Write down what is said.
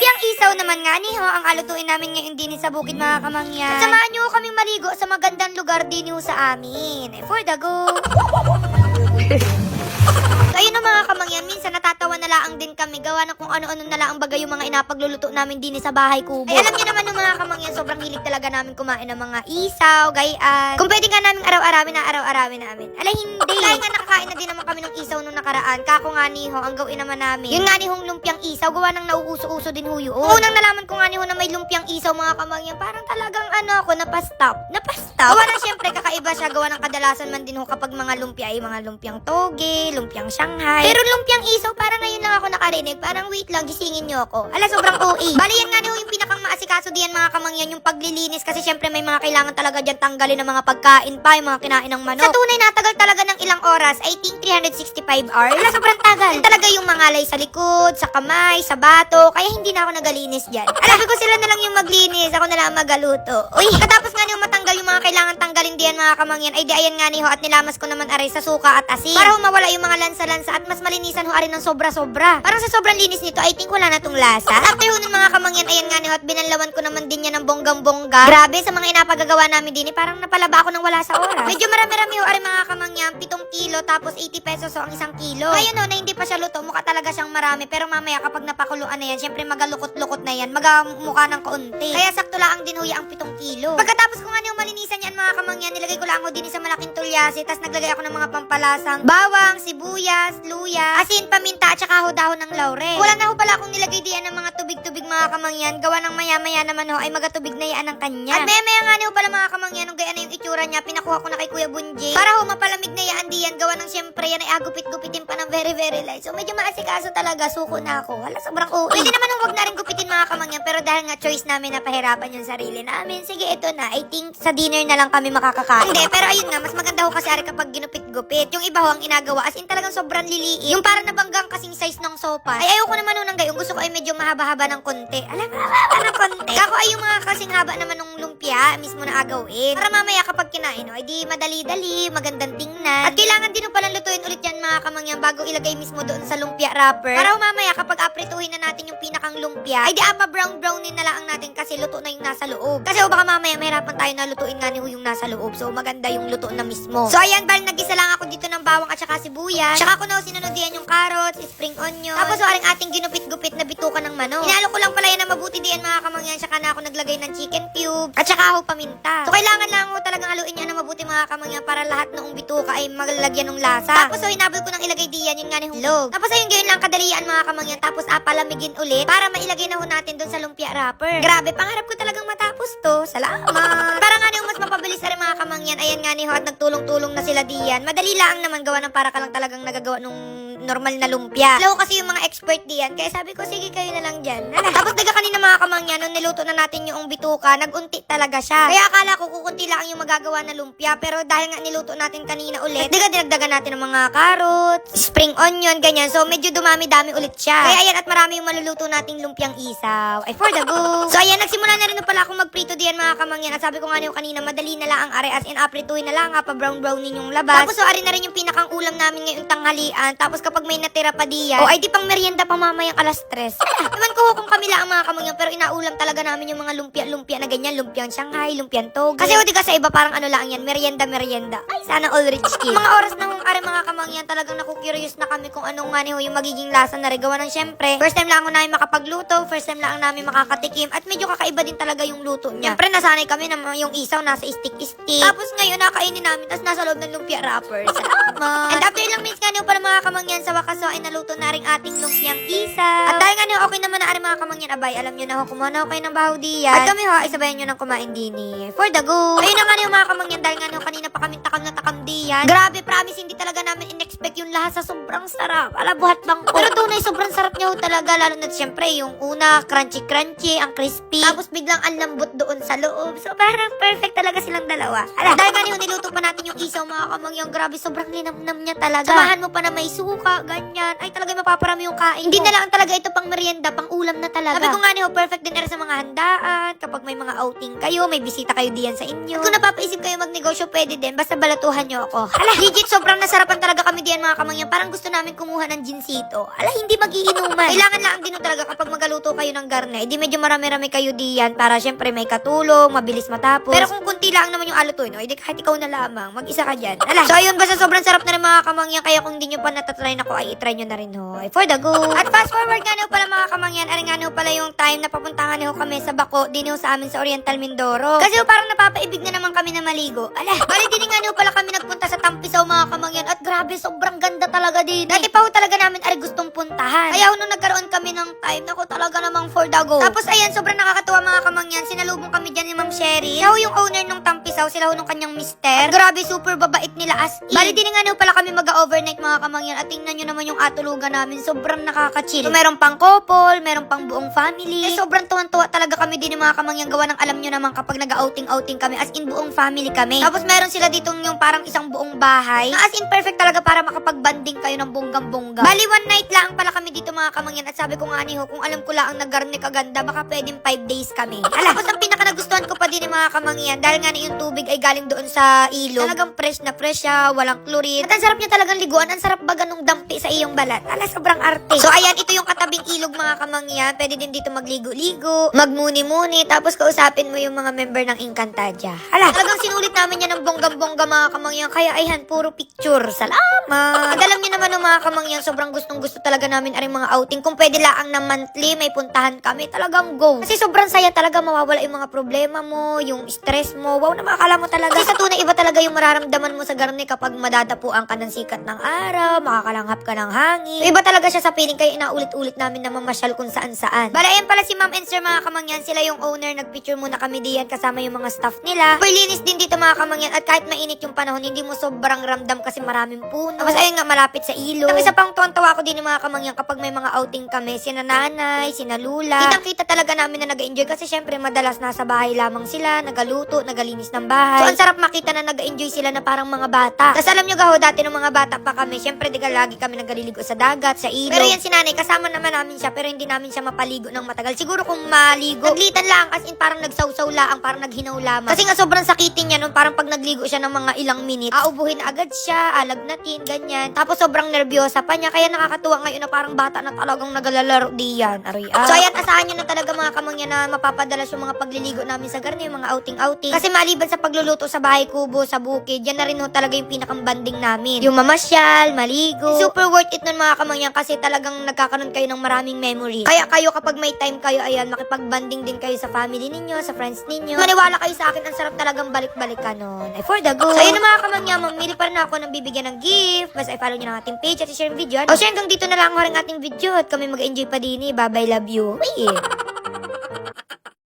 Lumpiang isaw naman nga ni ho ang alutuin namin ngayon din sa bukid mga kamangyan. At samahan nyo kaming maligo sa magandang lugar din ho sa amin. For the go! So, ayun o mga kamangyan, minsan natatawa na laang din kami. Gawa na kung ano-ano na laang bagay yung mga inapagluluto namin din sa bahay kubo. Alam niyo naman ng mga kamangyan, sobrang hilig talaga namin kumain ng mga isaw, gayaan. Kung pwede nga namin araw-arawin namin. Alay, hindi. Dahil nga nakakain na din naman kami ng isaw nung nakaraan. Kako nga niho, ang gawin naman namin. Yun nga nihong lumpiang isaw, gawa ng nauuso-uso din ho yun. Unang nalaman ko nga niho na may lumpiang isaw mga kamangyan, parang talagang ako, napastop. Gawa ng syempre, kakaiba siya. Gawa ng kadalasan man din ho kapag mga lumpia ay mga lumpiang toge, lumpiang Shanghai. Pero lumpiang isaw, parang ngayon lang ako nakarinig. Parang wait lang, gisingin niyo ako. Ala, sobrang OA. Bali yan nga niyo yung pinakang maasikaso diyan mga kamangyan, yung paglilinis. Kasi syempre may mga kailangan talaga dyan tanggalin ng mga pagkain pa, yung mga kinain ng manok. Sa tunay natagal talaga ng ilang oras, I think 365 hours. Ala, sobrang tagal. Yan talaga yung mangalay sa likod, sa kamay, sa bato. Kaya hindi na ako nagalinis dyan. Ala, sabi ko sila na lang yung maglinis, ako na lang magaluto. Uy, katapos nga niyo matanggal yung mga kailangan tanggalin diyan mga kamangyan, ay di ayan nga niyo at nilamas ko naman aray sa suka at asin. Para mawala yung mga lansa-lansa at mas malinisan ho arin ng sobra-sobra. Parang sa sobrang linis nito, I think wala na tong lasa. At after ho ng mga kamangyan, ayan nga niyo at binanlawan ko naman din yan ng bonggang-bongga. Grabe, sa mga inapagagawa namin din, parang napalaba ako ng wala sa oras. Medyo marami-rami ho arin mga kamangyan, 7 kilo tapos 80 pesos ho ang 1 kilo. Ngayon ho, na hindi pa siya luto, mukha talaga siyang marami. Pero mamaya kapag napakuluan na yan, syempre magalukot-lukot na yan, magamukha ng kaunti. Kaya sakto lang din ho ang 7 kilo. Pagkatapos ko nga niyo malinisan yan mga kamangyan, nilagay ko lang ho din sa malaking tulyasi, tapos naglagay ako ng mga pampalasang bawang, sibuyas, luya, asin, paminta, at saka ho dahon ng laurel. Wala na ho pala akong nilagay diyan ng mga tubig-tubig mga kamangyan, gawa ng maya-maya naman ho ay magatubig na yan ang kanya. At maya-maya nga niyo pala mga kamangyan, nung gaya na yung itsura niya, pinakuha ko na kay Kuya Bunji para ho mapalamig na yan diyan, gawa ng syempre yan ay agupit-gupitin pa ng very very light. So medyo maasikaso talaga, suko na ako. Hala, sobrang OA. Pwede naman huwag na rin gupitin mga kamangyan, pero dahil nga choice namin na pahirapan yung sarili namin, sige ito na, I think sa dinner na lang kami makakakain. Hindi, pero ayun nga, mas maganda ho kasi ari kapag ginupit-gupit. Yung iba ho ang inagawa, as in talagang sobrang liliit. Yung parang nabanggang kasing size ng sopa. Ay ayoko naman ho ng gayong, gusto ko ay medyo mahaba-haba ng konti. Alam mo, mahaba ng konti. Kako ay yung mga kasing haba naman ng lumpia, mismo na agawin. Para mamaya kapag kinain ho, ay di madali-dali, magandang tingnan. At kailangan din ho palang lutuin ulit yan mga kamangyan bago ilagay mismo doon sa lumpia wrapper. Para ho mamaya kapag aprituhin na natin yung pinakang lumpia, ay di brown-brownin na lang natin kasi luto na yung nasa loob. Kasi ho baka mamaya mahirapan tayo na lutuin nga ni ho yung nasa loob. So maganda yung luto na mismo. So ayan, bali nagisa lang ako dito ng bawang at saka sibuyas. Tsaka ko na ho sinunod diyan yung carrots, spring onion. Tapos ho aring ating ginupit-gupit na bituka ng manok. Inalo ko lang pala yan na mabuti diyan mga kamangyan. Tsaka na ako naglagay ng chicken cube. At tsaka ho paminta. So kailangan lang ho talagang haluin niya na mabuti mga kamangyan para lahat ng bituka ay malalagyan ng lasa. Tapos ho hinabol ko nang ilagay diyan yun nga ni hulog. Tapos ayun gayon lang kadalian mga kamangyan. Tapos palamigin ulit para mailagay na ho natin doon sa lumpia wrapper. Grabe, pangarap ko talagang matapos to. Salamat. Para nga niyo mas mapabilis na rin mga kamangyan. Ayan nga ni ho at nagtulong-tulong na sila diyan. Madali lang naman gawa ng para ka lang talagang nagagawa nung normal na lumpia. Alam ko kasi yung mga expert diyan. Kaya sabi ko, sige kayo na lang dyan. Tapos daga kanina mga kamangyan, nung niluto na natin yung bituka, nagunti talaga siya. Kaya akala ko kukunti lang yung magagawa na lumpia. Pero dahil nga niluto natin kanina ulit, dinagdagan natin ng mga carrots, spring onion, ganyan. So medyo dumami-dami ulit siya. Kaya ayan, at marami yung maluluto nating lumpiang isaw. Ay, for the go! So ayan, nagsimula na rin pala akong magprito diyan mga kamangyan. At sabi ko nga niyo kanina, madali na lang ang are as in aprituhin na lang, pa brown-brownin yung labas. Tapos so ari na rin yung pinakang ulam namin ngayong tanghalian. Tapos kapag may natira pa diyan, ay di pang merienda pa mamayang 3:00. Ewan ko kung kami lang ang mga kamangyan, pero inaulam talaga namin yung mga lumpia na ganyan, lumpiang Shanghai, lumpiang toge. Kasi di ka sa iba parang ano lang yan, merienda. Ay, sana all rich kid. Mga oras na hong are mga kamangyan, talagang naku-curious na kami kung anong nga yung magiging lasa na regawa ng syempre. First time lang ako namin makapagluto, first time lang namin makakatikim, at medyo kakaiba din talaga yung luto niya. Syempre nasanay kami na yung isaw nasa stick-stick. Tapos ngayon nakainin namin, tapos nasa loob ng lumpia wrapper. Salamat! And after ilang minutes nga niyo pala mga kamangyan, sa wakas ay naluto na rin ating lumpiang isaw. At dahil nga niyo okay naman na rin mga kamangyan, abay, alam nyo na ho, kumuha na ho kayo ng bahaw diyan. At kami ho, isabayan nyo ng kumain din for the go. Ayun na nga niyo mga kamangyan, dahil nga niyo kanina pa kami takam na takam diyan. Grabe, promise, hindi talaga namin in-expect yung lasa, sobrang sarap. Ala, buhat bang ko. Pero tunay, sobrang sarap niya ho talaga, lalo na syempre yung una, crunchy-crunchy, ang crispy. Tapos biglang ang lambot doon sa loob. So parang perfect talaga silang dalawa. Ala, dahil nga niyo niluto pa natin yung isaw mga kamangyan, grabe, sobrang linamnam niya talaga. Samahan mo pa na may suka, ganyan. Ay, talaga mapaparami yung kain. Hindi na lang talaga ito pang merienda, pang ulam na talaga. talaga. Sabi ko nga ni ho, perfect din sa mga handaan, kapag may mga outing kayo, may bisita kayo diyan sa inyo. At kung napapaisip kayo magnegosyo, pwede din, basta balatuhan nyo ako. Ala, legit, sobrang nasarapan talaga kami diyan mga kamangyan. Parang gusto namin kumuha ng ginsito. Ala, hindi magiinuman. Kailangan lang din talaga kapag magaluto kayo ng garne, edi medyo marami-rami kayo diyan para syempre may katulong, mabilis matapos. Pero kung kunti lang naman yung alutuin, edi kahit ikaw na lamang, mag-isa ka dyan. Ala, so ayun, basta sobrang sarap na rin mga kamangyan, kaya kung hindi nyo pa natatry na ko, ay itry nyo na rin ho. Ay, for the go. At fast forward nga pala mga kamangyan, ay nga pala yung time na papuntahan ho kami sa Bako, din ho sa amin sa Oriental Mindoro. Kasi ho, parang napapaibig na naman kami na maligo. Ala, bali din nga pala kami nagpunta sa Tampisaw mga kamangyan, at grabe, sobrang ganda talaga din. Dati pa ho talaga namin ay gustong puntahan. Kaya ho, nung nagkaroon kami ng time, naku talaga namang for the go. Tapos ayan, sobrang nakakatuwa mga kamangyan, sinalubong kami dyan ni Ma'am Sherry. Siya ho yung owner nung Tampisaw, sila ho nung kanyang mister. At grabe, super babait nila as in. Bali din nga pala kami mag-overnight mga kamangyan, at tingnan nyo naman yung atulugan namin, sobrang nakaka-chill. So meron pang couple, meron pang buong family. Eh, sobrang tuwan-tuwa talaga kami din mga kamangyan, gawa ng alam nyo naman kapag nag-outing-outing kami, as in buong family kami. Tapos meron sila ditong yung parang isang buong bahay, na as in perfect talaga para makapag-banding kayo ng bonggang-bongga. Bali one night lang pala kami dito mga kamangyan, at sabi ko nga ni ho, kung alam ko lang ang naggarne kaganda, baka pwedeng 5 days kami. Tapos ang pinaka nagustuhan ko pa din mga kamangyan, dahil nga yung tubig ay galing doon sa ilog. Talagang fresh na fresh siya, walang chlorine. At ang sarap niya talagang liguan, ang sarap baga nung dampi sa iyong balat. Ala, sobrang arte. So ayan, ito yung katabing ilog mga kamangyan. Pwede din dito magligo-ligo, magmuni-muni, tapos kausapin mo yung mga member ng Encantadia. Ala, talagang sinulit namin yan ng bonggang-bongga mga kamangyan. Kaya ayan, puro picture. Salamat! At alam niyo naman ng mga kamangyan, sobrang gustong-gusto talaga namin aring mga outing. Kung pwede lang na monthly, may puntahan kami, talagang go. Kasi sobrang saya talaga, mawawala yung mga problema mo, yung stress mo. Wow, na makakala mo talaga. Kasi sa tunay, iba talaga yung mararamdaman mo sa garne kapag madadapuan ka ng sikat ng araw, makakalanghap ka ng hangin. So, iba talaga siya sa feeling, kaya inaulit-ulit namin na mamasyal kung saan-saan. Bala, ayan pala si Ma'am and Sir mga kamangyan, sila yung owner, nagpicture muna kami diyan kasama yung mga staff nila. Perlinis din dito mga kamangyan, at kahit mainit yung panahon, hindi mo sobrang ramdam kasi maraming puno. Tapos ayun nga, malapit sa ilog. Ang isa pang tuwan-tawa ko din yung mga kamangyan kapag may mga outing kami, sina nanay, sina lula. Kitang-kita talaga namin na nag-enjoy kasi syempre madalas nasa bahay lamang sila, nagaluto, nagalinis ng bahay. So ang sarap makita na nag-enjoy sila na parang mga bata. Tapos alam nyo gaho, dati nung mga bata pa kami, syempre di ka lagi kami nagaliligo sa dagat, sa ilog. Pero yan si nanay, kasama naman namin siya, pero hindi namin siya mapaligo ng matagal. Siguro kung maligo, naglitan lang, as in parang nagsawsaw lang, parang naghinaw lamang. Kasi nga sobrang sakitin niya nun, parang pag nagligo siya ng mga ilang minutes, aubuhin agad siya, alagnatin, ganyan. Tapos sobrang nervyosa pa niya, kaya nakakatuwa ngayon na parang bata na talagang nagalalaro diyan. So ayan, asahan nyo na talaga mga kamangyan na mapapadalas yung mga pagliligo namin sa garne, yung mga outing-outing. Kasi maliban sa pagluluto sa bahay kubo, sa bukid, yan na rin ho talaga yung pinakang banding namin. Yung mamasyal, maligo. Super worth it nun mga kamangyan kasi talagang nagkakaroon kayo ng maraming memories. Kaya kayo kapag may time kayo, ayan, makipag-banding din kayo sa family ninyo, sa friends ninyo. Maniwala kayo sa akin, ang sarap talagang balik-balikan nun. Ay, for the go. So, ayun na mga kamangyan, mamili pa rin ako ng bibigyan ng gift. Basta i-follow nyo ng ating page at i-share yung video. O, share hanggang dito na lang ang ating video at kami mag-enjoy pa din. Bye-bye, love you. Uy!